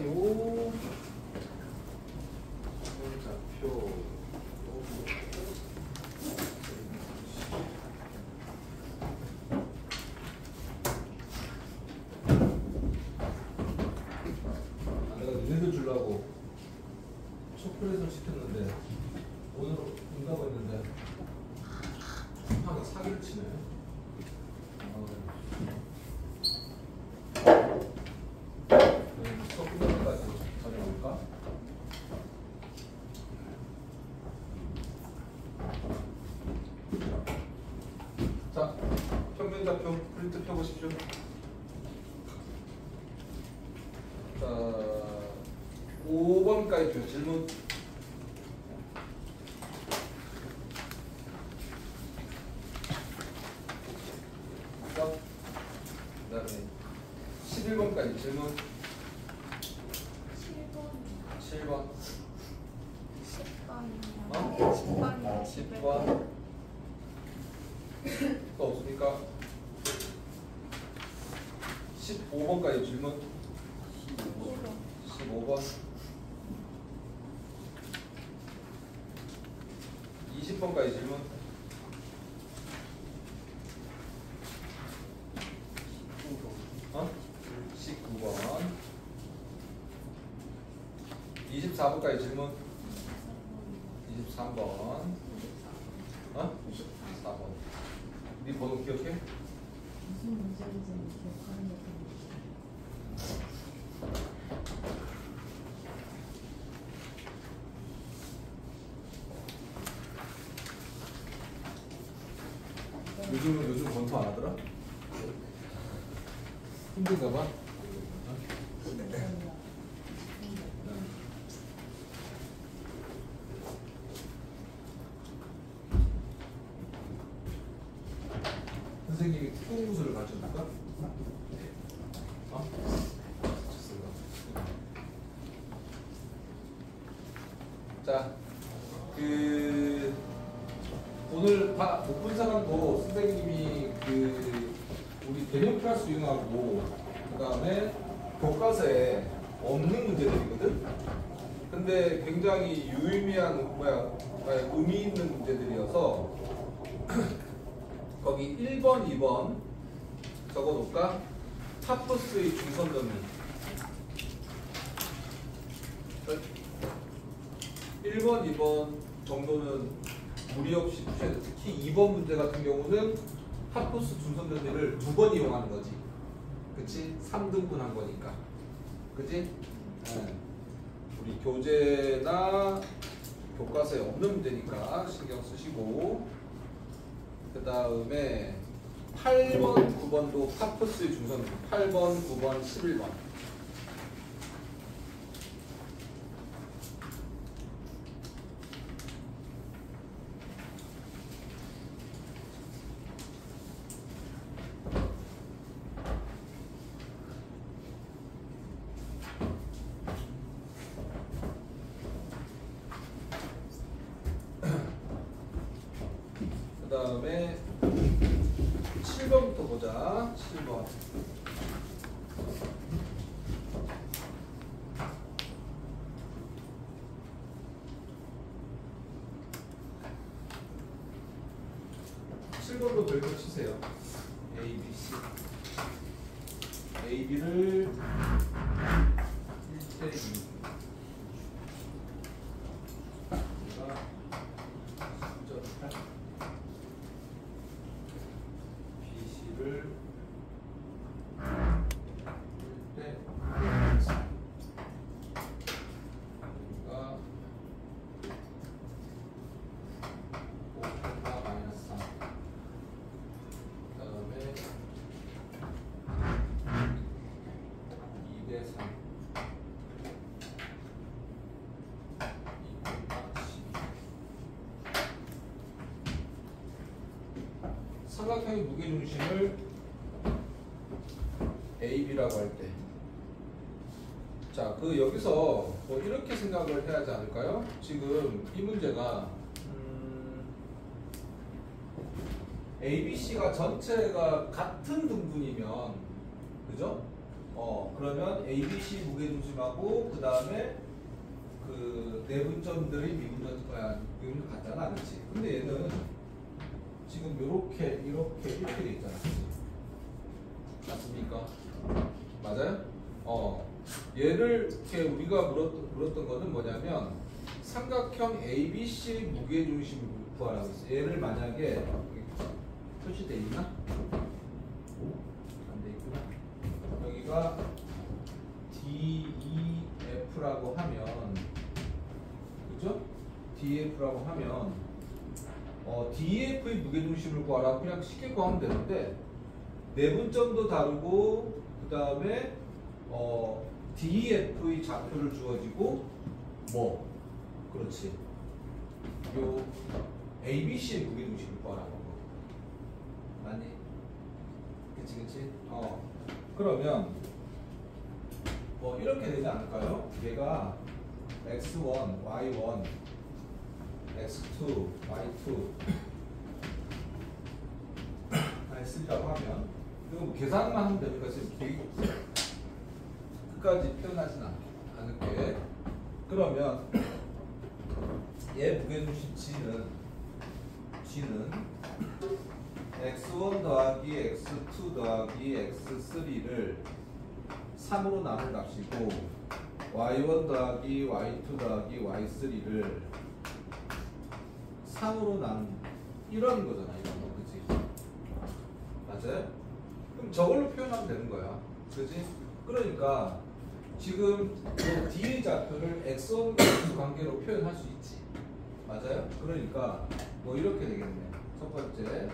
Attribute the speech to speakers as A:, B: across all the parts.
A: 볼까요? 좌표. 내가 니네들 주려고 초콜릿을 시켰는데 오늘 온다고 했는데 하나 사기를 치네. 서울까지 가져올까? 자, 평면좌표 프린트 펴보십시오. 자, 5번까지 표 질문. 그 다음에 11번까지 질문. 7번.
B: 10번이요.
A: 10번. 또 없습니까? 15번까지 질문. 15번. 20번까지 질문. 19번. 24번까지 질문. 23번. 24번. 네 번호 기억해?
B: 무슨 문제인지 기억하는 것
A: 요즘 검토 안 하더라? 힘든가 봐? 선생님이 특공무술을 가르쳐줄까? 자, 오늘 못 본 사람도 선생님이 우리 개념 클래스 이용하고 그 다음에 교과서에 없는 문제들이거든. 근데 굉장히 유의미한 의미 있는 문제들이어서 거기 1번, 2번 적어놓을까? 파퍼스의 중선점이 1번, 2번 정도는 무리 없이 푸셔야 돼. 특히 2번 문제 같은 경우는 파퍼스 중선점리를 2번 이용하는 거지. 그치? 3등분 한 거니까. 그치? 네. 우리 교재나 교과서에 없는 문제니까 신경 쓰시고, 그 다음에 8번, 9번도 파퍼스의 중선 8번, 9번, 11번. 그 다음에 7번부터 보자. 7번. 로 별표 치세요. A, B, C. A, B를 1대 2. 삼각형의 무게중심을 AB라고 할 때, 자, 여기서 뭐 이렇게 생각을 해야 하지 않을까요? 지금 이 문제가 ABC가 전체가 같은 등분이면, 그죠? 그러면 ABC 무게중심하고 그 다음에 그 내분점들이 미분점 같잖아, 그렇지? 근데 얘는 지금 이렇게 돼 있잖아, 그치? 맞습니까? 맞아요? 얘를 이렇게 우리가 물었던 거는 뭐냐면 삼각형 ABC 무게중심을 구하라고 했어. 얘를 만약에 여기 표시돼 있나? 안 돼 있구나. 여기가 DEF라고 하면, 그죠? DEF라고 하면 DEF의 무게중심을 구하라. 그냥 쉽게 구하면 되는데 내분점도 다르고 그 다음에 DEF의 좌표를 주어지고 그렇지. 요 ABC의 무게중심을 구하라고. 맞니? 그치? 그러면 이렇게 되지 않을까요? 얘가 x1, y1, x2, y2 쓰리라고 하면 이거 뭐 계산만 하면 되니까 지금 계획이 없어요. 끝까지 표현하진 않을게. 그러면 얘 무게중심 G는 x1 더하기 x2 더하기 x3를 3으로 나눈 값이고 y1 더하기 y2 더하기 y3를 3으로 나눈 이런 거잖아. 이런 거, 그치? 맞아요? 그럼 저걸로 표현하면 되는 거야. 그치? 그러니까 지금 D의 좌표를 x1, x2 관계로 표현할 수 있지. 맞아요? 그러니까 뭐 이렇게 되겠네. 첫 번째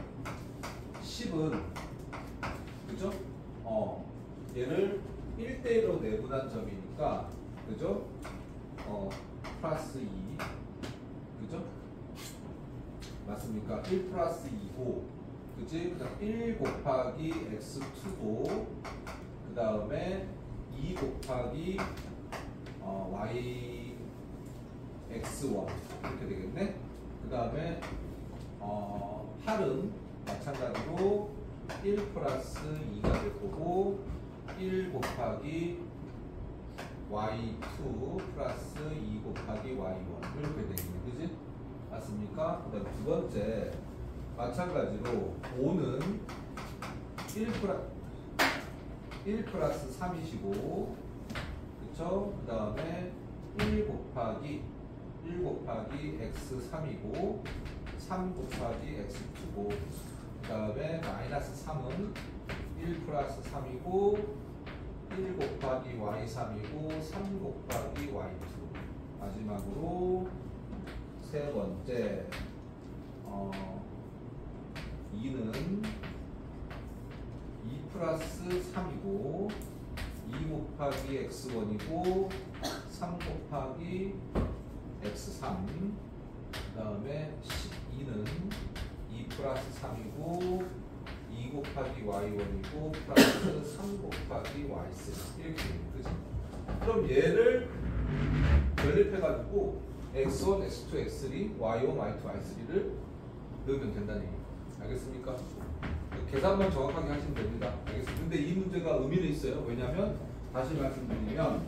A: 10은 그죠? 얘를 1대1로 내분한 점이니까 그죠? 플러스 2 그죠? 맞습니까? 1 플러스 2고 그치? 그 다음 1 곱하기 x2고 그 다음에 2 곱하기 y x1 이렇게 되겠네. 그 다음에 8은 마찬가지로 1 플러스 2가 될 거고 1 곱하기 y2 플러스 2 곱하기 y1 이렇게 되겠네. 그지? 맞습니까? 그 다음 두 번째 마찬가지로 5는 1 플러스 3이시고 그쵸? 그 다음에 1 곱하기 x3이고 3 곱하기 x2고 그 다음에 마이너스 3은 1 플러스 3이고 1 곱하기 y3이고 3 곱하기 y2 마지막으로 세 번째 2는 2 플러스 3이고 2 곱하기 x1이고 3 곱하기 x3 그 다음에 12는 2 플러스 3이고 2 곱하기 y1이고 플러스 3 곱하기 y3 이렇게 됩니다. 그치? 그럼 얘를 연립해가지고 x1, x2, x3, y1, y2, y3를 넣으면 된다는 얘기. 알겠습니까? 계산만 정확하게 하시면 됩니다. 알겠습니다. 근데 이 문제가 의미는 있어요. 왜냐하면 다시 말씀드리면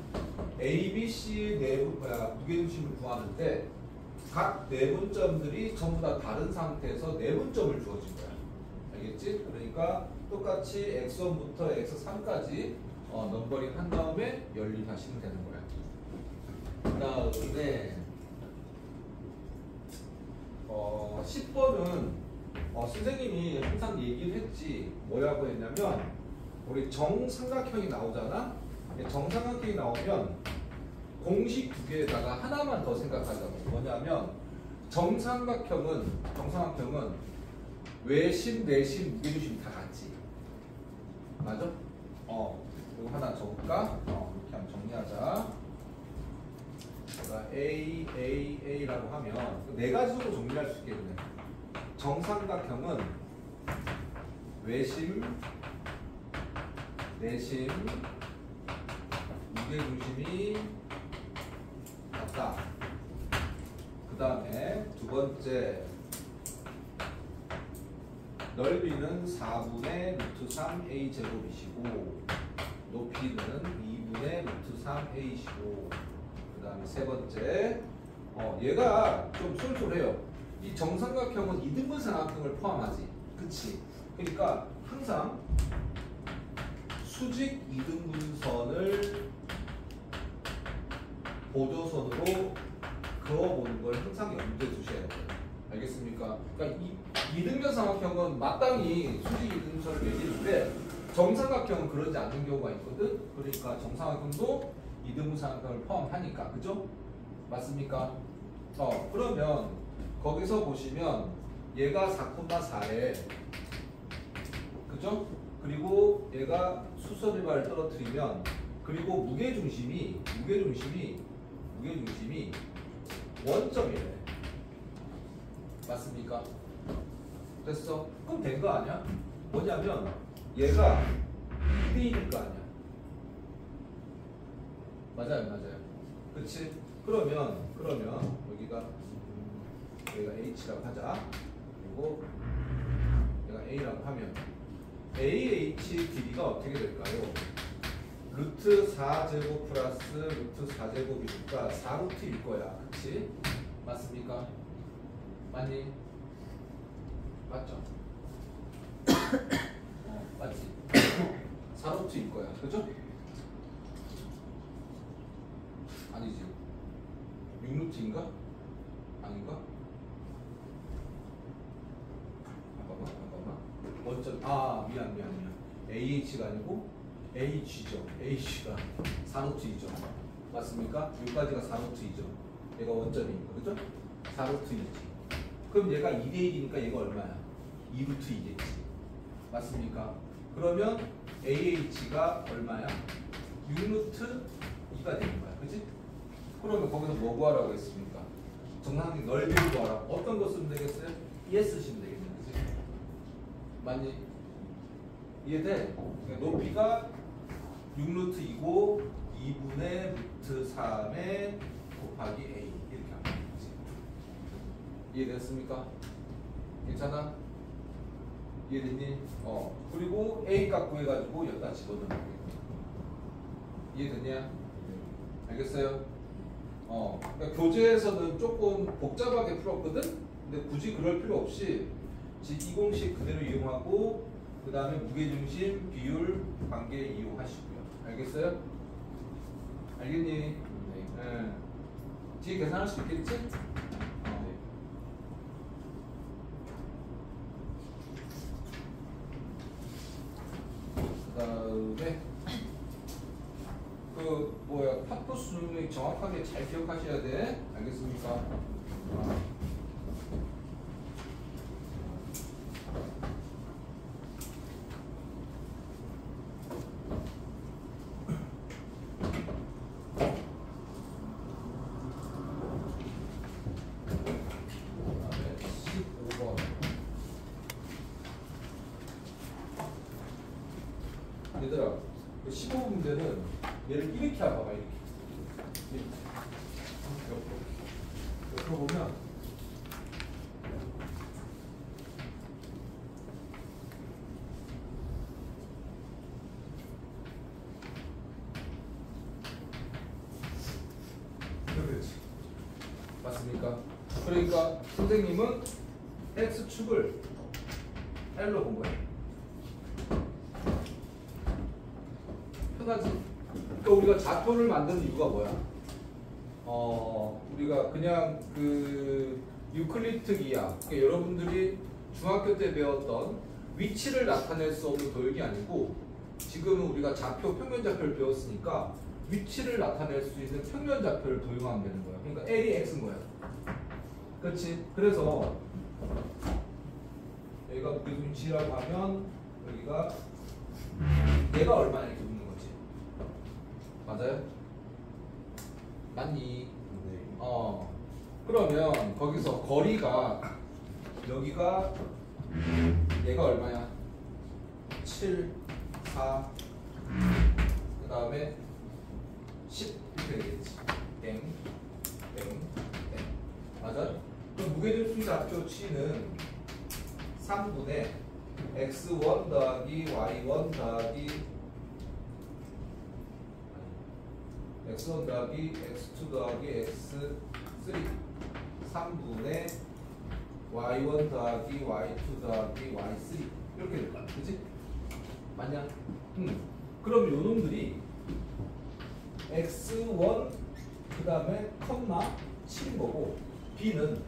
A: ABC의 무게중심을 구하는데 각 내분점들이 전부 다 다른 상태에서 내분점을 주어진 거야. 알겠지? 그러니까 똑같이 x1부터 x3까지 넘버링 한 다음에 연립하시면 되는 거야. 그 다음에 10번은 선생님이 항상 얘기를 했지. 뭐라고 했냐면 우리 정삼각형이 나오잖아. 정삼각형이 나오면 공식 두 개에다가 하나만 더 생각하자고. 뭐냐면 정삼각형은 외심, 내심, 무게중심 다 같지. 맞아? 이거 하나 적을까? 이렇게 한번 정리하자. A라고 하면 네 가지로 정리할 수 있겠네. 정삼각형은 외심, 내심, 무게중심이 같다. 그 다음에 두 번째 넓이는 4분의 루트 3 a 제곱이시고 높이는 2분의 루트 3a시고 그 다음에 세 번째 얘가 좀 쏠쏠해요. 이 정삼각형은 이등분 삼각형을 포함하지. 그치? 그러니까 항상 수직 이등분선을 보조선으로 그어보는 걸 항상 염두에 두셔야 돼요. 알겠습니까? 그러니까 이등변 삼각형은 마땅히 수직 이등분선을 매기는데 정삼각형은 그러지 않는 경우가 있거든. 그러니까 정삼각형도 이등분 삼각형을 포함하니까. 그죠? 맞습니까? 그러면 거기서 보시면 얘가 4,4에 그죠? 그리고 얘가 수선일발을 떨어뜨리면 그리고 무게중심이 원점이래. 맞습니까? 됐어? 그럼 된 거 아니야? 뭐냐면 얘가 2대1일 거 아니야. 맞아요. 그치? 그러면 여기가 H라고 하자. 그리고 얘가 A라고 하면 AH 길이가 어떻게 될까요? 루트 4제곱 플러스 루트 4제곱이니까 4루트일 거야. 그치? 맞습니까? 맞니? 맞죠? 맞지? 4루트일 거야. 그죠? 아니지. 6루트인가? 아닌가? 잠깐만. 원점. 미안. AH가 아니고 H죠. H가 4루트이죠. 맞습니까? 여기까지가 4루트이죠. 얘가 원점이니까. 그죠? 4루트이지. 그럼 얘가 2대1이니까 얘가 얼마야? 2루트이겠지. 맞습니까? 그러면 AH가 얼마야? 6루트 2가 되는 거야. 그치? 그러면 거기서 뭐 구하라고 했습니까? 정상적인 넓이를 구하라. 어떤 거 쓰면 되겠어요? 얘 쓰시면 되겠네. 그치? 맞니? 이해돼? 그러니까 높이가 6루트이고 2분의 루트 3에 곱하기 A 이렇게 하면 되지. 이해됐습니까? 괜찮아? 이해됐니? 그리고 A 값 구해가지고 여기다 집어넣는 거예요. 이해됐냐? 알겠어요? 그러니까 교재에서는 조금 복잡하게 풀었거든? 근데 굳이 그럴 필요 없이 이 공식 그대로 이용하고 그 다음에 무게중심, 비율, 관계 이용하시고요. 알겠어요? 알겠니? 네. 뒤에 계산할 수 있겠지? 그 다음에 파토 수능 정확하게 잘 기억하셔야 돼. 알겠습니까? 얘들아, 15분 문제는 얘를 이렇게 봐봐. 이렇게 옆으로 보면 그렇지. 맞습니까? 그러니까 선생님은 X축을 L로 본 거야. 편하지? 그러니까 우리가 좌표를 만드는 이유가 뭐야? 우리가 그냥 그 유클리드 기하, 그러니까 여러분들이 중학교 때 배웠던 위치를 나타낼 수 없는 도형이 아니고 지금은 우리가 좌표, 평면 좌표를 배웠으니까 위치를 나타낼 수 있는 평면 좌표를 도용하면 되는 거야. 그러니까 L이 X인 거야. 그렇지? 그래서 여기가 무게중심이라고 하면 여기가 얘가 얼마나 이렇게 묻는 거지. 맞아요? 맞니?
C: 네.
A: 그러면 거기서 거리가 여기가 얘가 얼마야? 7, 4, 그 다음에 10 이렇게 되겠지. 땡, 땡, 땡. 맞아? 그럼 무게중심 좌표 C는 3분의 x1 더하기 y1 더하기 x1 더하기 x2 더하기 x3 3분의 y1 더하기 y2 더하기 y3 이렇게 될 거야. 그치? 맞냐? 그럼 요 놈들이 x1 그 다음에 컴마 7인 거고 b는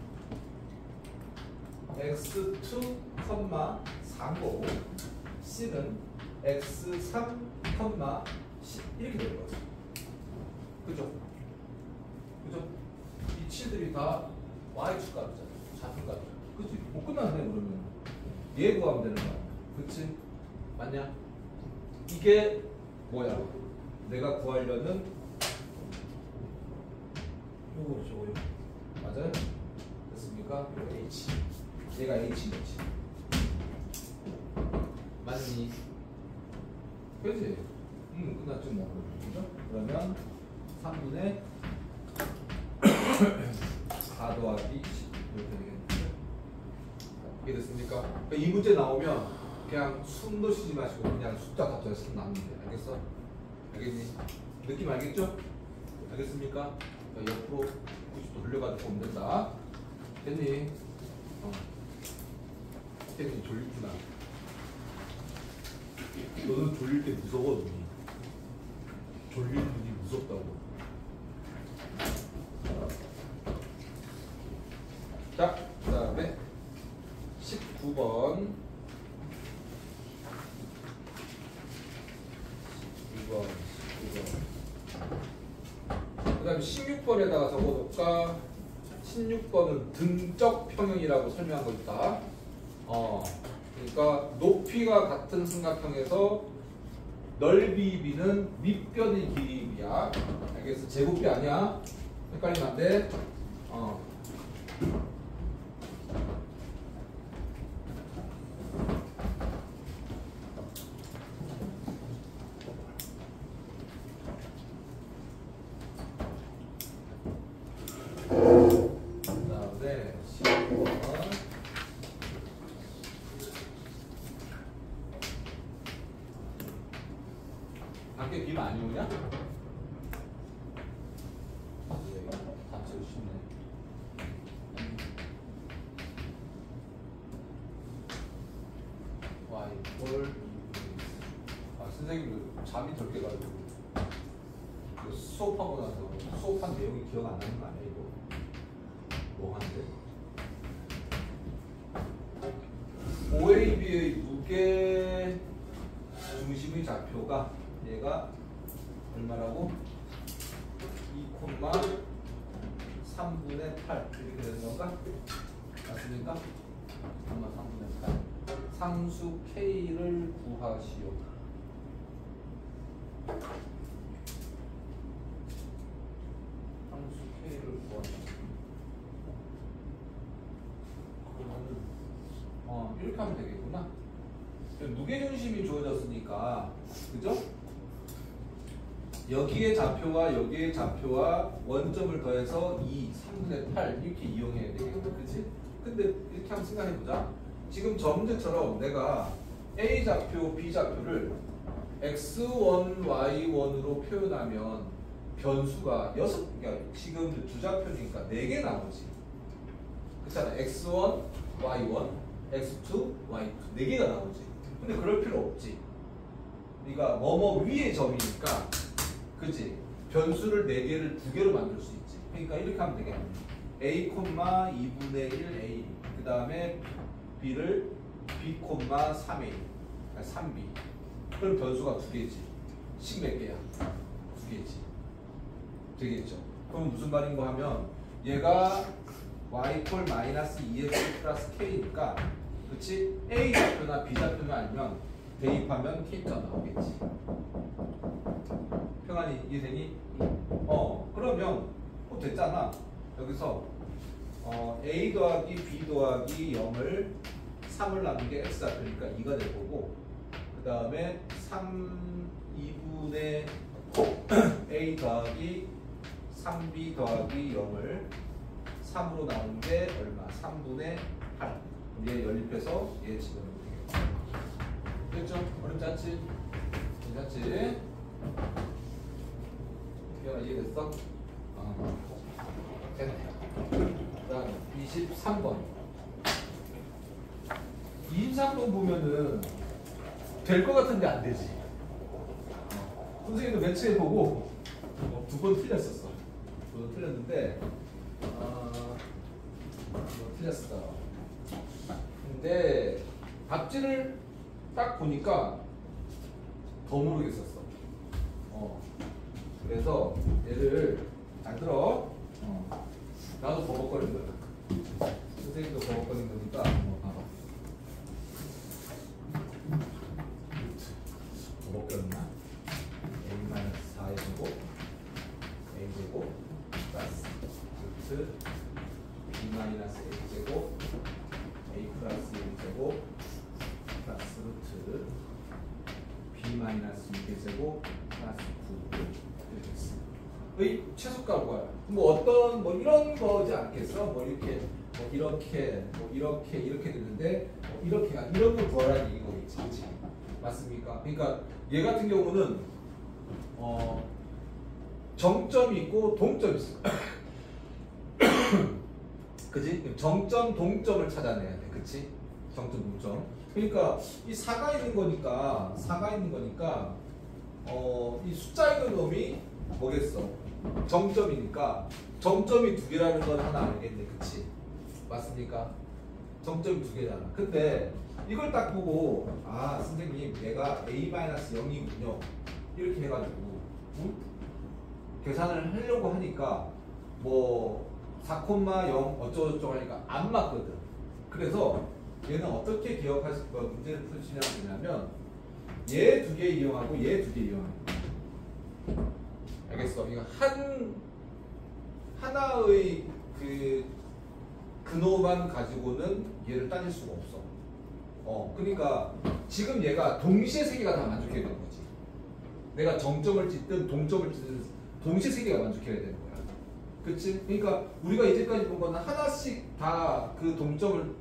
A: x2 컴마 4인 거고 c는 x3 컴마 10 이렇게 되는 거지. 그죠? 그죠? 이 7들이 다 y축 값이잖아. 좌표 값이잖아. 그치? 못 끝났네 그러면. 얘 구하면 되는 거야. 그치? 맞냐? 이게 뭐야? 내가 구하려는 요거 맞아요? 됐습니까? 이거 H. 얘가 H겠지. 맞니? 그치? 끝났죠 뭐. 그죠? 그러면 3분의 4 더하기 10 이렇게 되겠는데 이게 됐습니까? 그러니까 이 문제 나오면 그냥 숨도 쉬지 마시고 그냥 숫자 답변해서 나오면 돼. 알겠어? 알겠니? 느낌 알겠죠? 알겠습니까? 그러니까 옆으로 90도 돌려가지고 보면 된다. 됐니? 됐니? 졸리구나. 너는 졸릴 때 무서워 눈이. 졸릴 눈이 무섭다고. 자, 그 다음에 19번. 19번. 그 다음에 16번에다가 적어놓을까? 16번은 등적 평형이라고 설명한 거 있다. 그러니까 높이가 같은 삼각형에서 넓이 b는 밑변의 길이 b야. 알겠어? 제곱비 아니야. 헷갈리면 안 돼. 그다음에 15번. 밖에 비 많이 오냐? 답지가 쉽네. y 선생님 잠이 덜 깨가지고 수업하고 나서 수업한 내용이 기억 안 나는 거 아니야 이거? 멍한데? OAB의 무게 중심의 좌표가 얘가 얼마라고? 2,3분의 8 이렇게 되는 건가? 맞습니까? 3분의 8 상수 K를 구하시오. 상수 K를 구하시오. 그러면 이렇게 하면 되겠구나. 무게중심이 주어졌으니까 그죠? 여기에 좌표와 여기에 좌표와 원점을 더해서 2, 3분의 8 이렇게 이용해야 되겠다. 그치? 근데 이렇게 한번 생각해보자. 지금 저 문제처럼 내가 A 좌표, B 좌표를 x1, y1으로 표현하면 변수가 그러니까 지금 두 좌표니까 4개 나오지. 그렇잖아. x1, y1, x2, y2 4개가 나오지. 근데 그럴 필요 없지. 우리가 뭐뭐 위의 점이니까 그치? 변수를 4개를 2개로 만들 수 있지. 그러니까 이렇게 하면 되겠네. a, 2분의 1 a 그 다음에 b를 b, 3a 3b 그럼 변수가 2개지. 식 몇 개야? 2개지. 되겠죠? 그럼 무슨 말인가 하면 얘가 y 콜 마이너스 2x 플러스 k니까 그치? a 좌표나 b 좌표만 알면 대입하면 k자 나오겠지. 평안이 이해되니? 그러면 됐잖아. 여기서 a 더하기 b 더하기 0을 3을 나눈 게 x 좌표니까 2가 될 거고 그 다음에 2분의 a 더하기 3b 더하기 0을 3으로 나눈 게 얼마? 3분의 8. 얘 연립해서 얘 집어넣으면 되겠다. 됐죠? 어렵지 않지? 괜찮지? 이제 이해됐어? 됐네. 그다음 23번. 23번 보면은 될 것 같은데 안 되지. 선생님도 매치해보고 2번 틀렸었어. 2번 틀렸는데 틀렸어. 근데 답지를 딱 보니까 더 모르겠었어. 그래서 얘를 잘 들어. 나도 버벅거리는 거야. 선생님도 버벅거리는 거니까 봐봐. 버벅거렸나? A-4의 제곱 A 제곱 플러스 루트 B-A 제곱 A 플러스 1 제곱 플러스 루트 B-6의 제곱 플러스 9 이렇게 됐어. 의 최소값과 어떤 이런 거지 않겠어? 이렇게 이렇게 되는데 이렇게가 이런 걸 구하라는 얘기가 있지. 맞습니까? 그러니까 얘 같은 경우는 정점이 있고 동점이 있어. 그지? 정점, 동점을 찾아내야 돼. 그치? 정점, 동점. 그러니까 이 4가 있는 거니까 이 숫자 있는 놈이 뭐겠어? 정점이니까 정점이 2개라는 건 하나 알겠네. 그치? 맞습니까? 정점이 2개잖아. 근데 이걸 딱 보고 선생님 얘가 A-0이군요. 이렇게 해가지고 계산을 하려고 하니까 4,0 어쩌고저쩌고 하니까 안 맞거든. 그래서 얘는 어떻게 기억하실 거 문제를 푸시냐면 얘 2개 이용하고 얘 2개 이용하는 거야. 알겠어? 이거 하나의 근호만 가지고는 얘를 따질 수가 없어. 그러니까 지금 얘가 동시에 3개가 다 만족해야 되는 거지. 내가 정점을 찍든 동점을 찍든 동시에 3개가 만족해야 되는 거야. 그치? 그러니까 우리가 이제까지 본 거는 하나씩 다 그 동점을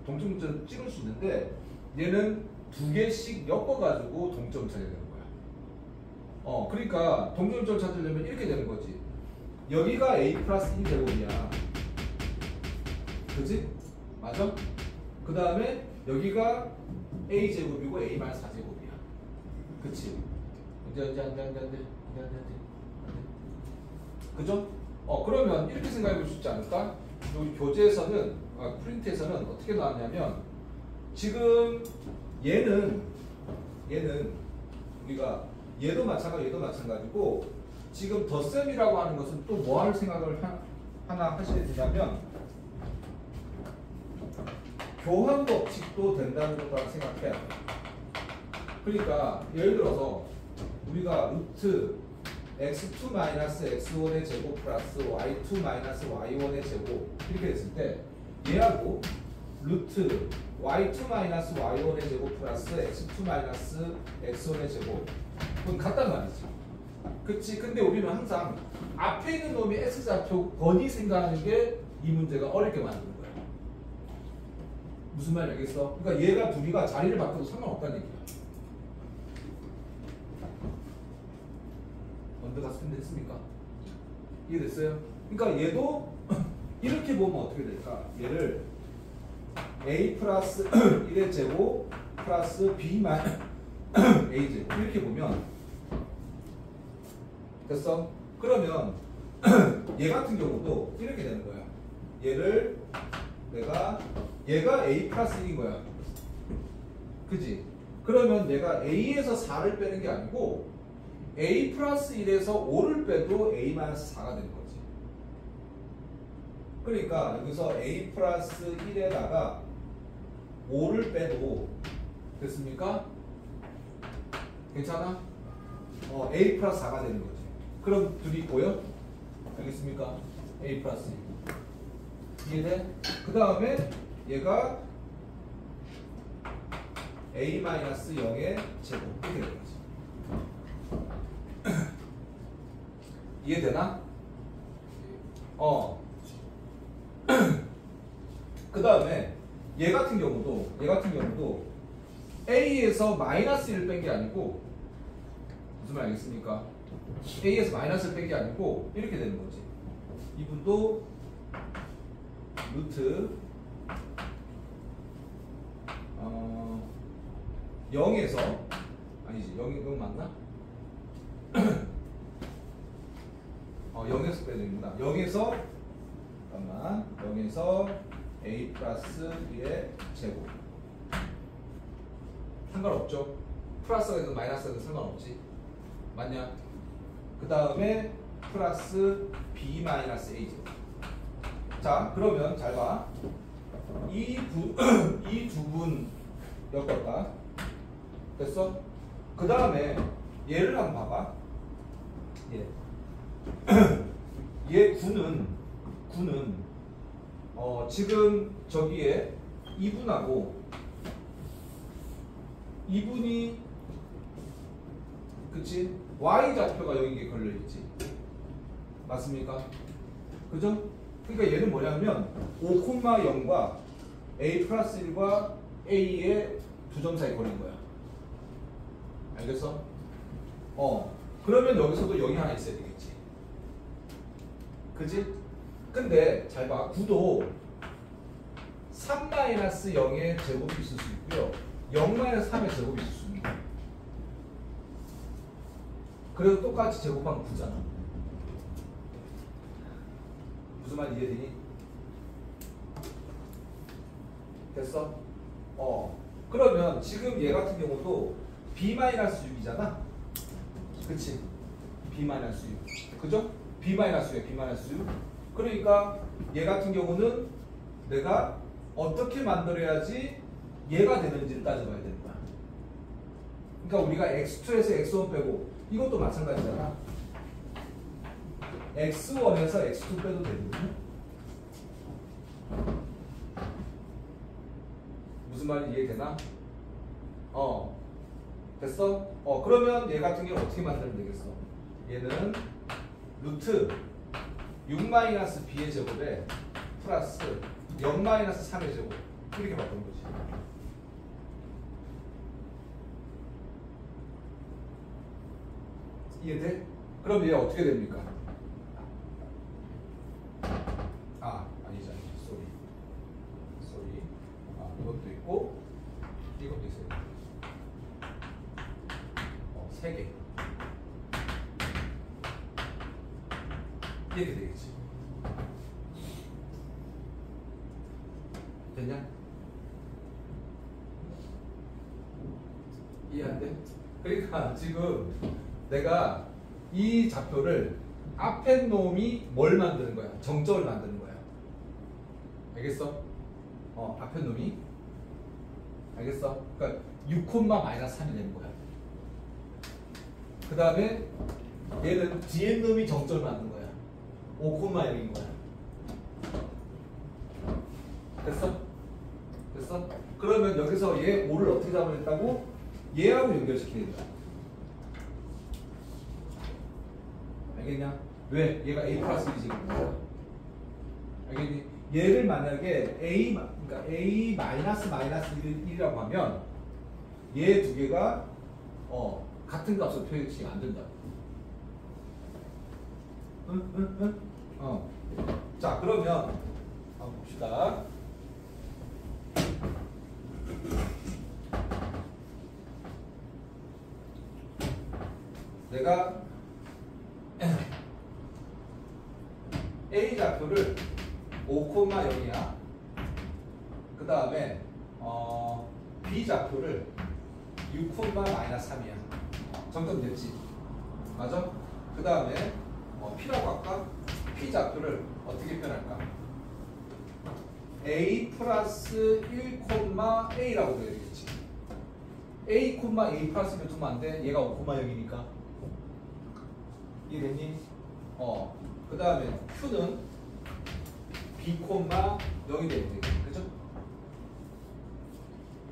A: 찍을 수 있는데 얘는 2개씩 엮어가지고 동점을 찾아야 되는 거야. 그러니까 동점을 찾으려면 이렇게 되는 거지. 여기가 A 플러스 1 제곱이야. 그치? 맞아? 그 다음에 여기가 A 제곱이고 A 마이너스 4 제곱이야. 그치? 안 돼. 그죠? 그러면 이렇게 생각해 볼 수 있지 않을까? 여기 교재에서는, 프린트에서는 어떻게 나왔냐면, 지금 얘는 우리가 얘도 마찬가지고, 지금 덧셈이라고 하는 것은 또 뭐 할 생각을 하나 하셔야 되냐면, 교환 법칙도 된다는 것도 생각해야 돼. 그러니까 예를 들어서 우리가 루트 x2-x1의 제곱 플러스 y2-y1의 제곱 이렇게 됐을 때 얘하고 루트 y2-y1의 제곱 플러스 x2-x1의 제곱 그건 같단 말이지. 그치? 근데 우리는 항상 앞에 있는 놈이 x좌표건이 생각하는 게 이 문제가 어렵게 만드는 거야. 무슨 말인지 알겠어? 그러니까 얘가 둘이가 자리를 바꿔도 상관없다는 얘기야. 언더가 스탠드했습니까? 이해됐어요? 그러니까 얘도 이렇게 보면 어떻게 될까? 얘를 A 플러스 1의 제곱 플러스 B 마이너스 A 제곱 이렇게 보면 됐어? 그러면 얘 같은 경우도 이렇게 되는 거야. 얘를 얘가 A 플러스 1인 거야. 그지? 그러면 내가 A에서 4를 빼는 게 아니고 A 플러스 1에서 5를 빼도 A 마이너스 4가 되는 거지. 그러니까 여기서 A 플러스 1에다가 5를 빼도 됐습니까? 괜찮아? A 플러스 4가 되는 거지. 그럼 둘이 보여? 알겠습니까? A 플러스 1. 이해돼? 그 다음에 얘가 A 마이너스 0의 제곱 이렇게 되는 거지. 이해되나? 그 다음에 얘 같은 경우도 A에서 마이너스 1을 뺀 게 아니고 무슨 말 알겠습니까? A에서 마이너스를 뺀 게 아니고 이렇게 되는 거지. 이분도 루트 0에서 아니지 0 맞나? 0에서 빼야 되는구나. 0에서 잠깐만 0에서 A 플러스 1의 제곱 상관없죠? 플러스가 되든 마이너스가 되든 상관없지. 맞냐? 그 다음에 플러스 B 마이너스 A 제곱. 자 그러면 잘 봐. 이 두 분 엮었다. 됐어? 그 다음에 얘를 한번 봐봐. 얘 9는 지금 저기에 2분하고 2분이 그치? Y좌표가 여기에 걸려있지. 맞습니까? 그죠? 그러니까 얘는 뭐냐면 5,0과 A 플러스 1과 A의 두 점 사이 걸린 거야. 알겠어? 그러면 여기서도 여기 하나 있어야 되겠지. 그지? 근데 잘 봐. 9도 3-0의 제곱이 있을 수 있고요. 0-3의 제곱이 있을 수 있는 거야. 그래도 똑같이 제곱하면 9잖아. 무슨 말 이해되니? 됐어? 그러면 지금 얘 같은 경우도 B-6이잖아. 그치? B-6. 그죠? B-6야, B-6. 그러니까 얘 같은 경우는 내가 어떻게 만들어야지 얘가 되는지를 따져봐야 되는 거야. 그러니까 우리가 X2에서 X1 빼고 이것도 마찬가지잖아. X1에서 X2 빼도 되거든요. 무슨 말인지 이해되나? 됐어? 그러면 얘 같은 경우는 어떻게 만들면 되겠어? 얘는 루트 6-b의 제곱에 플러스 0-3의 제곱 이렇게 바꾸는 거지. 이해돼? 그럼 얘 어떻게 됩니까? 아니지. 쏘리. 이것도 있고 이것도 있어요. 3개. 이렇게 되겠지. 됐냐? 이해 안 돼? 그러니까 지금 내가 이 좌표를 앞에 놈이 뭘 만드는 거야? 정점을 만드는 거야. 알겠어? 앞에 놈이 알겠어? 그러니까 6,-3이 되는 거야. 그 다음에 얘는 뒤에 놈이 정점을 만드는 거야. 5,0인 거야. 됐어? 그러면 여기서 얘 5를 어떻게 잡아냈다고? 얘하고 연결시키는 거야. 알겠냐? 왜? 얘가 A 플러스 1이 지금 거야. 알겠니? 얘를 만약에 그러니까 A 마이너스 1이라고 하면 얘 두 개가 같은 값으로 표현이 안 된다. 응? 자, 그러면 한번 봅시다. 내가 A 좌표를 5,0이야. 그 다음에 B 좌표를 6,-3이야. 정점 됐지? 맞아? 그 다음에 P라고 할까? P 좌표를 어떻게 표현할까? A 플러스 1,A라고 돼야 되겠지. A, A 플러스 1을 두면 안 돼? 얘가 5,0이니까. 이해됐니? 그 다음에 Q는 B, 0이 돼야 돼. 그죠?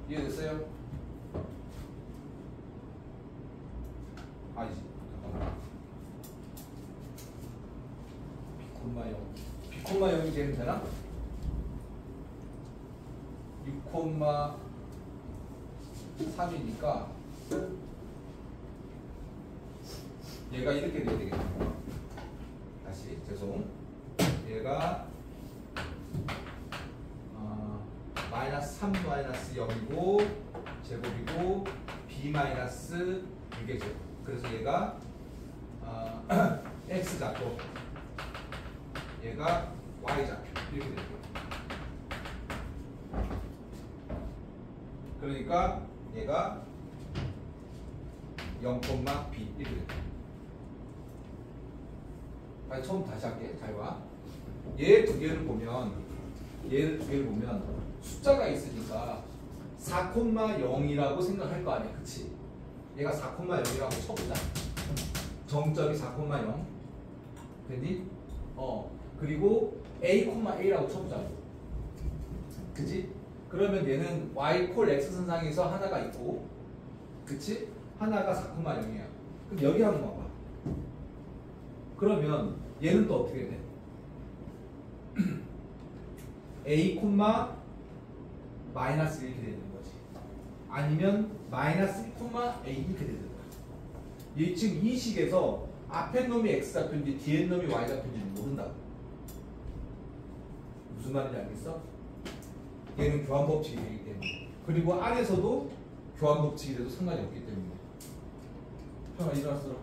A: 이해됐어요? 아니지. 잠깐만. B, 0이 되면 되나? 6,3이니까 얘가 이렇게 돼야 되겠다. 다시 죄송. 얘가 마이너스 3 마이너스 0이고 제곱이고 b 마이너스 6의 제곱. 그래서 얘가 x 좌표, 얘가 y 좌표 이렇게 됩니다. 그러니까 얘가 0, b 이렇게 됩니다. 처음 다시 할게. 잘 봐. 얘 두 개를 보면 숫자가 있으니까 4,0이라고 생각할 거 아니야. 그치? 얘가 4,0이라고 쳐보자. 정점이 4,0 됐니? 그리고 a,a라고 쳐보자고. 그치? 그러면 얘는 y 콜 x 선상에서 하나가 있고, 그치? 하나가 4,0이야. 그럼 여기 한번 봐봐. 그러면 얘는 또 어떻게 돼? a, 마이너스 이렇게 되는 거지. 아니면 마이너스 1, a 이렇게 되는 거야. 얘 지금 이 식에서 앞에 놈이 x 좌표인지 뒤에 놈이 y 좌표인지는 모른다고. 무슨 말인지 알겠어? 얘는 교환 법칙이 되기 때문에. 그리고 안에서도 교환 법칙이 돼도 상관이 없기 때문에. 형아 일어났어.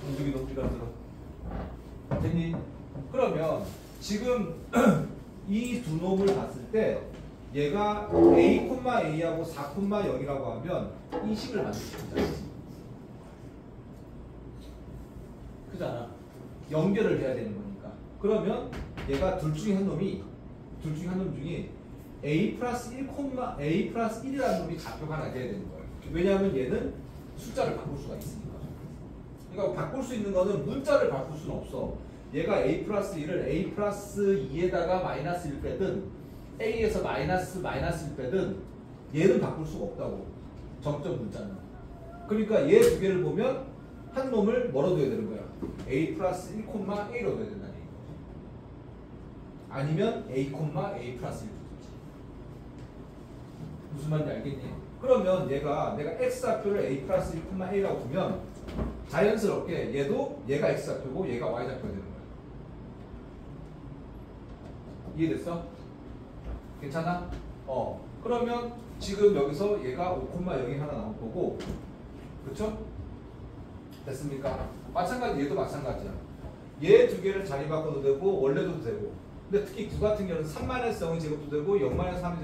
A: 공중이 높이가 들어. 됐니? 그러면 지금 이 두 놈을 봤을 때 얘가 a,a하고 4,0이라고 하면 이 식을 만들 수 있잖아. 그잖아. 연결을 해야 되는 거니까. 그러면 얘가 둘 중에 한 놈 중에 a 플러스 1이라는 놈이 좌표가 하나 돼야 되는 거예요. 왜냐하면 얘는 숫자를 바꿀 수가 있으니까. 그러니까 바꿀 수 있는 거는 문자를 바꿀 수는 없어. 얘가 a 플러스 1을 a 플러스 2에다가 마이너스 1 빼든 a에서 마이너스 1 빼든 얘는 바꿀 수가 없다고. 정점 문자는. 그러니까 얘 두 개를 보면 한 놈을 뭐로 둬야 되는 거야? a 플러스 1, a로 둬야 된다는 얘기. 아니면 a, a 플러스 1 두든지. 무슨 말인지 알겠니? 그러면 내가 x 좌표를 a 플러스 1, a라고 두면 자연스럽게 얘가 x 좌표고 얘가 y 좌표가 되는 거야. 이해됐어? 괜찮아? 그러면 지금 여기서 얘가 5,0이 하나 나올 거고, 그쵸? 됐습니까? 마찬가지, 얘도 마찬가지야. 얘 두 개를 자리 바꿔도 되고 원래도 되고. 근데 특히 9 같은 경우는 3-0의 제곱도 되고 0-3의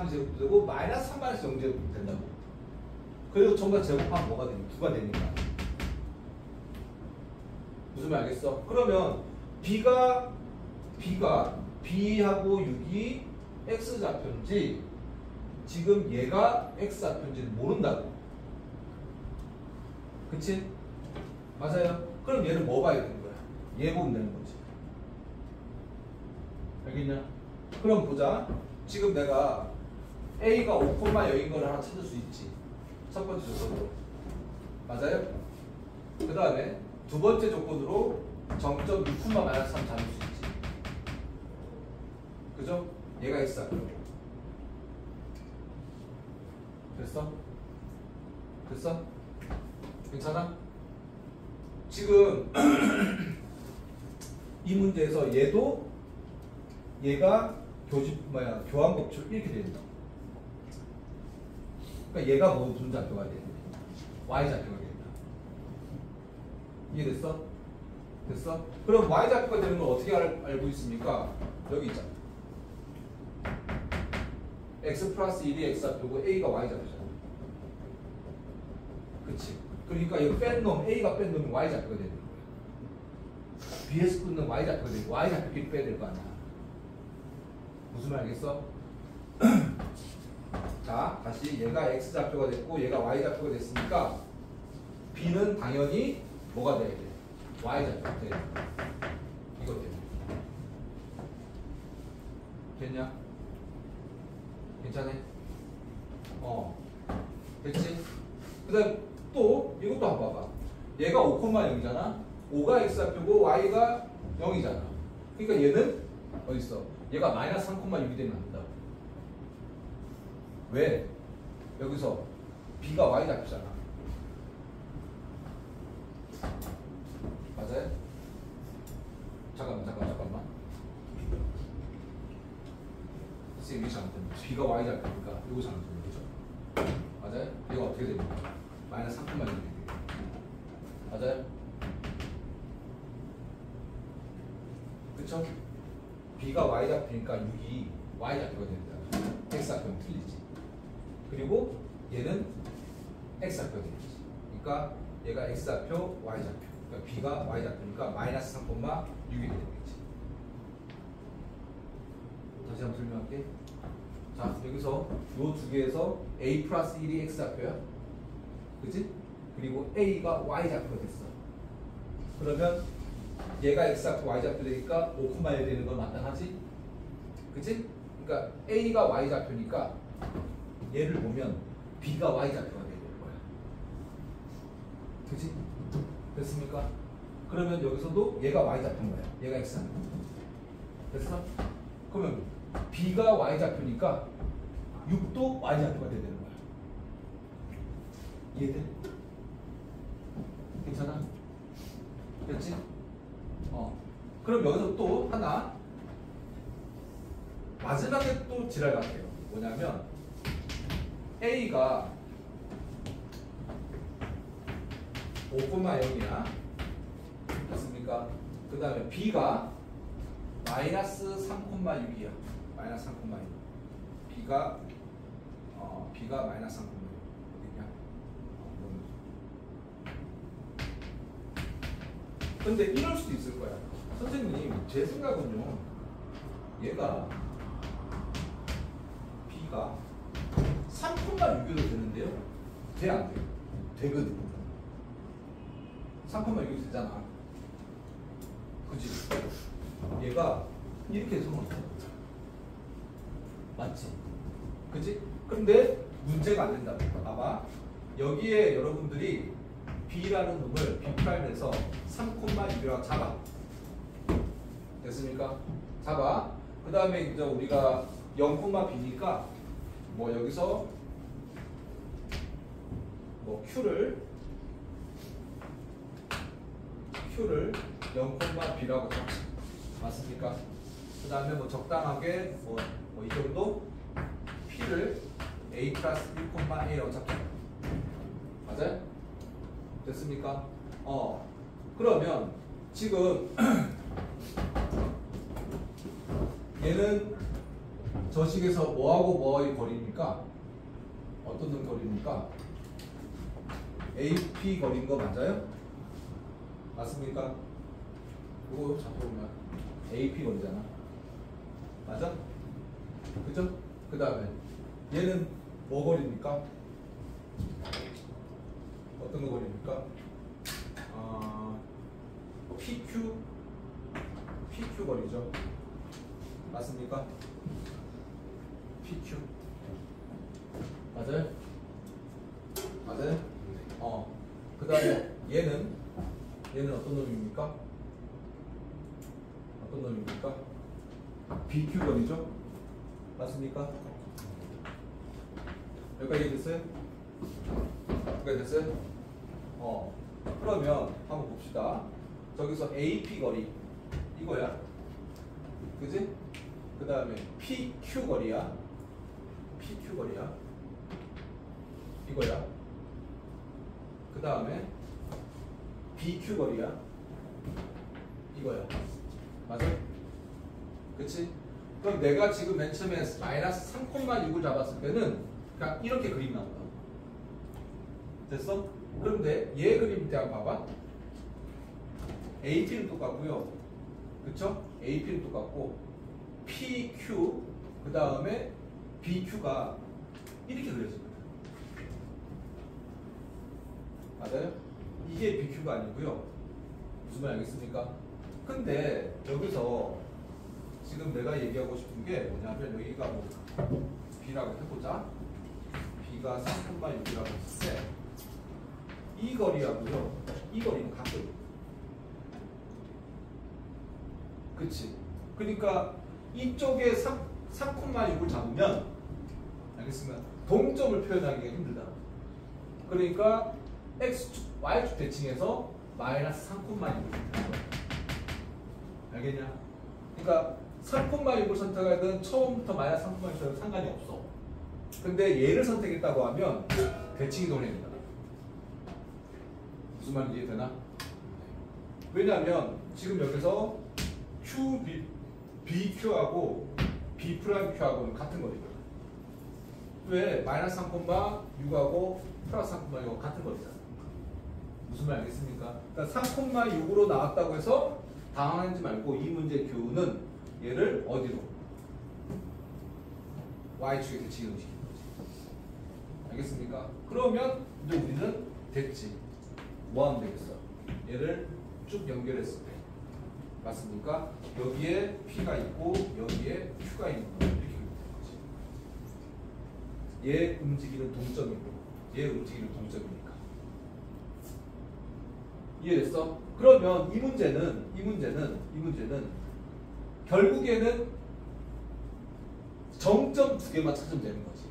A: 제곱도 되고 마이너스 3-0 제곱도 된다고. 그리고 전부 다 제곱하면 뭐가 되니? 9가 되니까. 무슨 말 알겠어? 그러면 B하고 6이 X 좌표인지 지금 얘가 X 좌표인지는 모른다고. 그치? 맞아요? 그럼 얘는 뭐 봐야 되는 거야? 얘 보면 되는 거지. 알겠냐? 그럼 보자. 지금 내가 A가 5,0인 걸 하나 찾을 수 있지. 첫 번째 조건으로. 맞아요? 그 다음에 두 번째 조건으로 정점 6,-3 잡을 수 있지. 그죠? 얘가 X 좌표. 됐어? 됐어? 괜찮아? 지금 이 문제에서 얘가 교환 법칙 이렇게 된다. 그러니까 얘가 무슨 좌표가 돼? y 좌표가 된다. 이해됐어? 됐어? 그럼 y 좌표가 되는 걸 어떻게 알고 있습니까? 여기 있잖아. x 플러스 1이 x 좌표고 a가 y 좌표잖아. 그치? 그러니까 여기 뺀 놈, a가 뺀 놈이 y 좌표가 되는 거야. b에서 끊는 y 좌표가 되고 y 좌표끼리 빼야 될 거 아니야. 무슨 말 알겠어? 자, 다시 얘가 x 좌표가 됐고 얘가 y 좌표가 됐으니까 b는 당연히 뭐가 돼야 돼? y 좌표가 돼야 돼. 이것 때문에. 됐냐? 괜찮아? 됐지? 그 다음 또 이것도 한번 봐봐. 얘가 5,0이잖아. 5가 x 좌표고 y가 0이잖아. 그러니까 얘는 어딨어? 얘가 마이너스 3,6이 되면 안 된다고. 왜? 여기서 b가 y 좌표잖아. 이게 잘못된 거죠. B가 Y 잡히니까 이거 잘못된 거죠. 맞아요? 이거 어떻게 됩니까? 마이너스 3,6이 돼요. 맞아요? 그쵸? B가 Y 잡히니까 6이 Y 잡혀가 됩니다. X 잡히면 틀리지. 그리고 얘는 X 잡혀가 되겠지. 그러니까 얘가 X 잡혀, Y 잡혀. 그러니까 B가 Y 잡히니까 마이너스 3,6이 되겠지. 다시 한번 설명할게. 자, 여기서 요 두 개에서 A 플러스 1이 X 잡혀요. 그치? 그리고 A가 Y 잡혀가 됐어. 그러면 얘가 X 잡고 Y 잡혀 되니까 5,1 되는 건 마땅하지? 그치? 그러니까 A가 Y 잡혀니까 얘를 보면 B가 Y 잡혀가 되는 거야. 그치? 됐습니까? 그러면 여기서도 얘가 Y 잡힌 거야. 얘가 X 잡힌 거야. 됐어? 그러면 B가 Y 잡히니까 6도 Y 잡혀가 되는 거야. 이해돼? 괜찮아? 됐지? 그럼 여기서 또 하나 마지막에 또 지랄 같아요. 뭐냐면 A가 5,0이야. 맞습니까? 그 다음에 B가 마이너스 3,6이야. 마이너스 3,6. B가 마이너스 3,6. 어디냐? 근데 이럴 수도 있을 거야. 선생님, 제 생각은요. 얘가 B가 3,6으로 되는데요. 돼, 안 돼요? 되거든. 3,6이 되잖아. 그치? 얘가 이렇게 해서 놓자. 맞지? 그치? 근데 문제가 안 된다. 봐봐. 여기에 여러분들이 B라는 놈을 B'에서 3,6이라고 잡아. 됐습니까? 잡아. 그 다음에 이제 우리가 0,B니까 뭐 여기서 뭐 Q를 0,B라고 잡지. 맞습니까? 그 다음에 뭐 적당하게 뭐 이 정도 P를 A 플러스 1,A라고 잡자. 맞아요? 됐습니까? 그러면 지금 얘는 저식에서 뭐하고 뭐의 거리입니까? 어떤 놈 거리입니까? AP 거리인 거 맞아요? 맞습니까? 이거 잡혀보면 AP 거리잖아. 맞아? 그죠? 그 다음에 얘는 뭐 거리입니까? 어떤 거 거리입니까? PQ 거리죠. 맞습니까? PQ 맞아요? 맞아요? 그 다음에 얘는 어떤 놈입니까? 어떤 놈입니까? BQ 거리죠? 맞습니까? 여기까지 이해됐어요? 여기까지 됐어요? 그러면 한번 봅시다. 저기서 AP 거리 이거야. 그지? 그 다음에 PQ 거리야. PQ 거리야. 이거야. 그 다음에 BQ 거리야. 이거야. 맞아? 그치? 그럼 내가 지금 맨 처음에 마이너스 3,6을 잡았을 때는 그냥 이렇게 그림 나온다. 됐어? 그런데 얘 그림 때 한번 봐봐. AP는 똑같고요. 그쵸? AP는 똑같고 PQ 그 다음에 BQ가 이렇게 그려집니다. 맞아요? 이게 BQ가 아니고요. 무슨 말 알겠습니까? 근데 여기서 지금 내가 얘기하고 싶은 게 뭐냐면 여기가 뭐 B라고 해보자. B가 3,6이라고 했을 때 이 거리하고요. 이 거리는 같거든. 그치? 그러니까 이쪽에 3,6을 잡으면 알겠습니다. 동점을 표현하기가 힘들다. 그러니까 X축, Y축 대칭에서 마이너스 3,6을 잡는 거야. 알겠냐? 그러니까 3,6을 선택하든 처음부터 마이너스 3,6은 상관이 없어. 근데 얘를 선택했다고 하면 대칭 이동됩니다. 무슨 말인지 이해되나? 왜냐하면 지금 여기서 Q, BQ하고 B'Q하고는 같은 거니까. 왜? 마이너스 3,6하고 플러스 3,6하고 같은 거잖아. 무슨 말 알겠습니까? 그러니까 3,6으로 나왔다고 해서 당황하지 말고 이 문제 교훈은 얘를 어디로? Y축에 대칭 이동시키는 거지. 알겠습니까? 그러면 이제 우리는 됐지. 뭐 하면 되겠어? 얘를 쭉 연결했을 때 맞습니까? 여기에 P가 있고 여기에 Q가 있는 거 이렇게 되는 거지. 얘 움직이는 동점이고 얘 움직이는 동점이니까. 이해됐어? 그러면 이 문제는 결국에는 정점 두 개만 찾으면 되는 거지.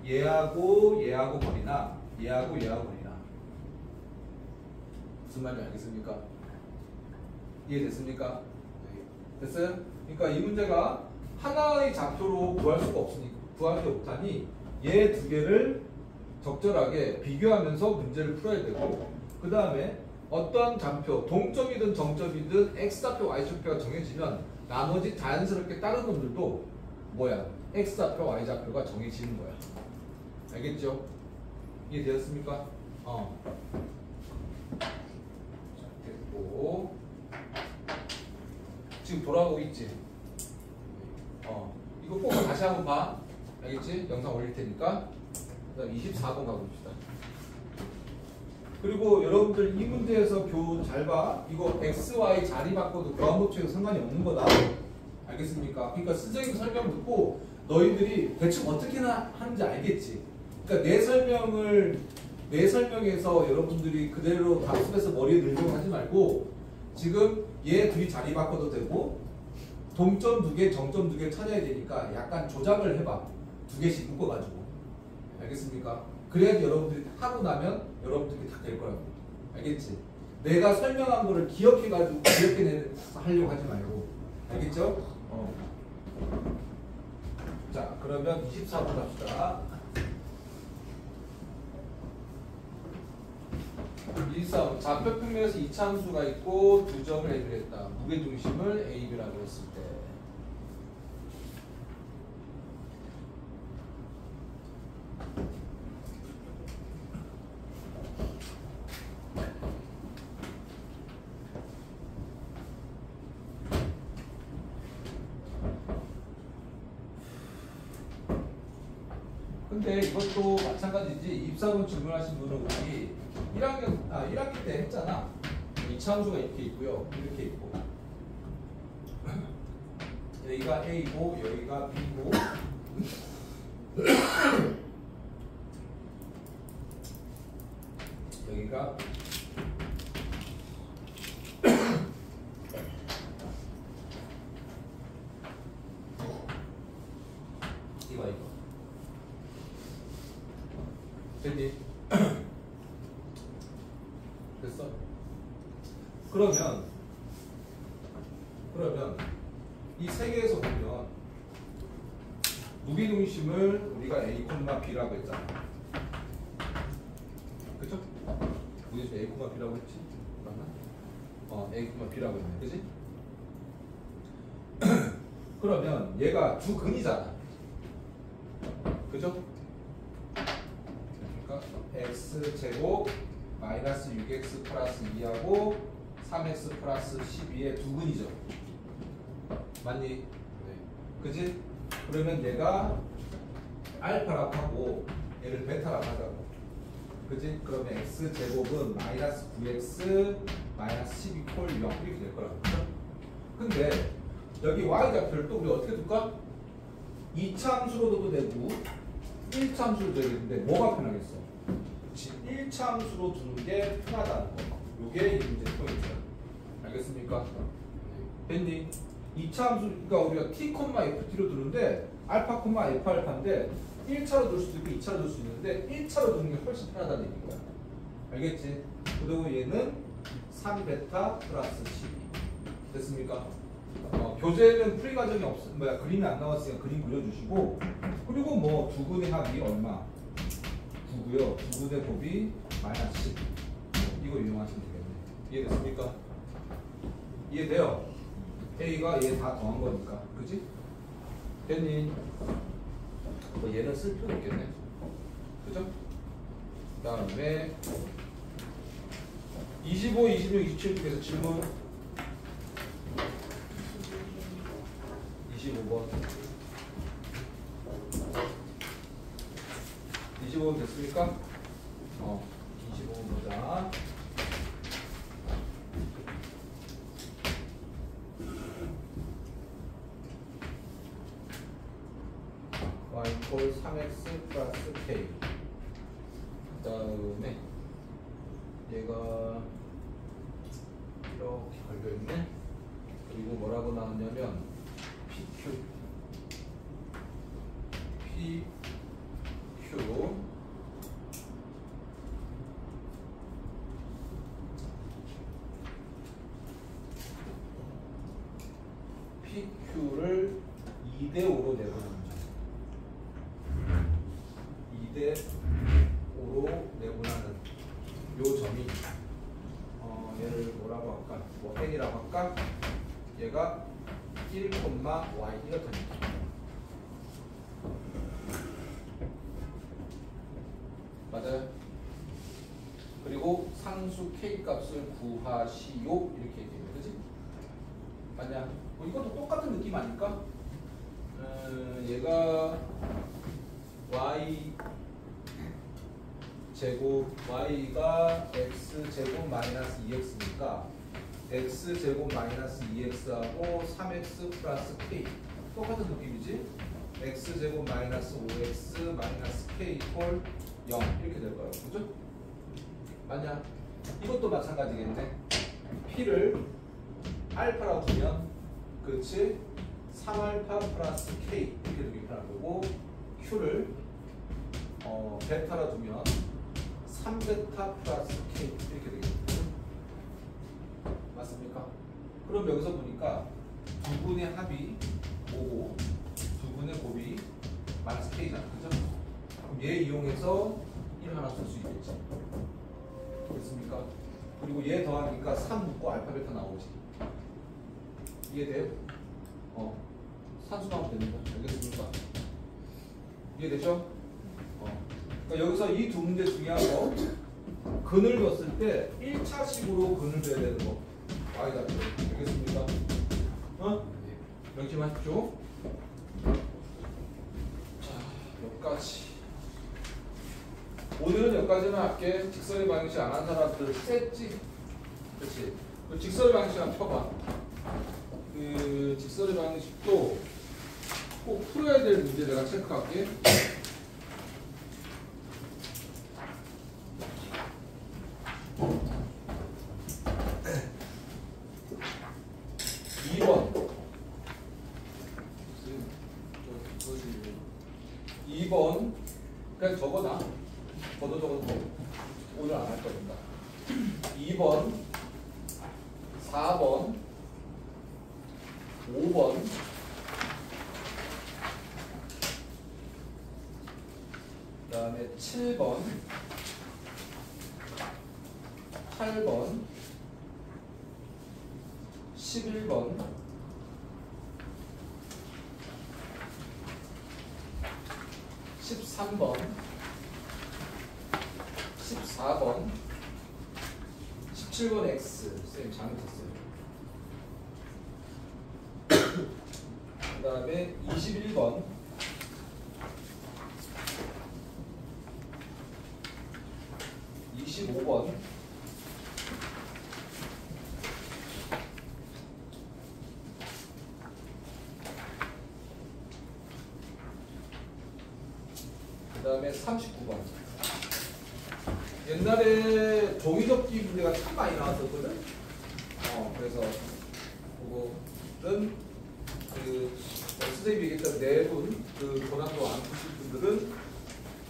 A: 얘하고 거리나 얘하고 거리나. 무슨 말인지 알겠습니까? 이해됐습니까? 됐어요? 그러니까 이 문제가 하나의 좌표로 구할 수가 없으니까 구하지 못하니 얘 두 개를 적절하게 비교하면서 문제를 풀어야 되고, 그 다음에 어떠한 좌표, 동점이든 정점이든 x좌표, y좌표가 정해지면 나머지 자연스럽게 다른 놈들도 뭐야? x좌표, y좌표가 정해지는 거야. 알겠죠? 이해되었습니까? 자, 됐고 지금 돌아오고 있지? 이거 꼭 다시 한번 봐. 알겠지? 영상 올릴 테니까. 그 다음 24번 가봅시다. 그리고 여러분들 이 문제에서 교훈 잘 봐. 이거 x, y 자리 바꿔도 교환법칙에 상관이 없는 거다. 알겠습니까? 그러니까 선생님 설명 듣고 너희들이 대충 어떻게 하는지 알겠지? 그러니까 내 설명에서 여러분들이 그대로 답습해서 머리에 넣으려고 하지 말고 지금 얘 둘이 자리 바꿔도 되고 동점 두 개, 정점 두 개 찾아야 되니까 약간 조작을 해봐. 두 개씩 묶어가지고. 알겠습니까? 그래야지 여러분들이 하고 나면 여러분들이 다 될 거라고. 알겠지? 내가 설명한 거를 기억해가지고 하려고 하지 말고. 알겠죠? 자, 그러면 24번 갑시다. 24번. 좌표 평면에서 이차함수가 있고 두 점을 해결했다. 무게중심을 A, B라고 했을 때. 근데 이것도 마찬가지지. 입사본 질문하신 분은 우리 1학기 때 했잖아. 이차함수가 이렇게 있고요. 이렇게 있고. 여기가 A고 여기가 B고 여기가 이거 됐니? 됐어? 그러면 이 세 개에서 보면 무게중심을 우리가 A, B라고 했잖아. 그쵸? 무게중심 A, B라고 했지? 맞나? A, B라고 했네. 그치? 그러면 얘가 두 근이잖아. 그죠? 그러니까 x제곱 마이너스 6x 플러스 2하고 3x 플러스 12의 두 근이죠. 맞니? 네. 그지? 그러면 얘가 알파라고 하고 얘를 베타라고 하자고. 그지? 그러면 x제곱은 마이너스 9x 마이너스 12 콜 0 이렇게 될 거라고. 그죠? 근데 여기 y좌표를 또 우리 어떻게 둘까? 2차 함수로 둬도 되고 1차 함수로 둬야 되는데 뭐가 편하겠어? 1차 함수로 두는 게 편하다는 거. 요게 이 문제 포인트야. 알겠습니까? 밴디 2차 함수, 그러니까 우리가 t, ft로 두는데 알파, f 알파인데 1차로 둘 수도 있고 2차로 둘 수 있는데 1차로 두는 게 훨씬 편하다는 얘기인 거야. 알겠지? 그리고 얘는 3베타 플러스 12 됐습니까? 교재는 풀이 과정이 그림이 안 나왔으니까 그림 그려주시고, 그리고 뭐 두근의 합이 얼마 9고요. 두근의 곱이 마이너스 10. 이거 이용하시면 되겠네. 이해됐습니까? 이해돼요? A가 얘 다 더한 거니까, 그지? 됐니? 뭐 얘는 쓸 필요 없겠네. 그죠? 그 다음에 25, 26, 27 중에서 질문 25번 25번 됐습니까? 25번 보자. y equal 3x 플러스 k. 그 다음에 얘가 이렇게 걸려있네. 그리고 뭐라고 나왔냐면 PQ PQ를 2대5로 내보내는 점. 2대5로 내보내는 요 점이 얘를 뭐라고 할까? 뭐 n이라고 할까? 얘가 1, y 이렇다니까. 맞아요? 그리고 상수 k 값을 구하시오 이렇게 얘기해요. 그지? 맞냐? 이것도 똑같은 느낌 아닐까? 얘가 y 제곱 y가 x 제곱 마이너스 2x니까 x 제곱 마이너스 2x하고 3x 플러스 k 똑같은 느낌이지? x 제곱 마이너스 5x 마이너스 k 이퀄 0 이렇게 될 거예요. 그죠? 맞냐? 이것도 마찬가지겠네. p를 알파라고 두면 그렇지? 3알파 플러스 k 이렇게 두기 편한 거고, q를 베타라 두면 3베타 플러스 k 이렇게 되겠죠. 맞습니까? 그럼 여기서 보니까 두 분의 합이 5고 두 분의 곱이 마이너스 k잖아. 그죠? 그럼 얘 이용해서 1 하나 쓸 수 있겠지. 됐습니까? 그리고 얘 더하니까 3 묶고 알파 베타 나오지. 이해돼요? 산수 나오면 됩니다. 알겠습니까? 이해되죠? 그러니까 여기서 이 두 문제 중요한 거, 근을 뒀을 때 1차식으로 근을 둬야 되는 거. y다. 알겠습니까? 명심하십시오. 자, 여기까지. 오늘은 여기까지만 할게. 직선의 방정식 안 한 사람들 셌지? 그렇지? 그 직선의 방정식 한번 펴봐. 그 직선의 방정식도 꼭 풀어야 될 문제 내가 체크할게. 2번 그냥 적어놔. 적어도 오늘 안 할 거니까. 2번 4번 5번 그 다음에 7번 8번 11번 13번 14번 17번 X 쌤 잘못했어요. 그 다음에 21번 25번 그 다음에 39번. 옛날에 종이접기 문제가 참 많이 나왔었거든. 그래서 그거는 그 선생님이 얘기했던 네 분 그 고난도 안 푸실 분들은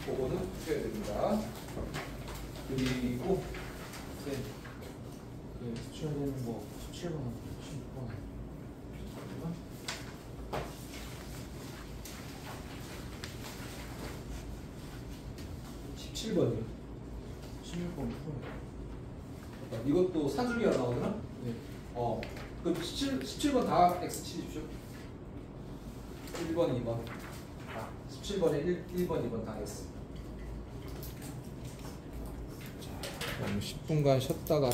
A: 그거는 푸셔야 됩니다. 그리고
C: 그 수출되는 거 17번, 16번
A: 17번이요.
C: 16번 풀어요.
A: 이것도 산술기가 나오잖아?
C: 네.
A: 그럼 17번 다 X 치십시오. 1번, 2번. 17번에 1번, 2번 다 X. 자, 그럼 10분간 쉬었다가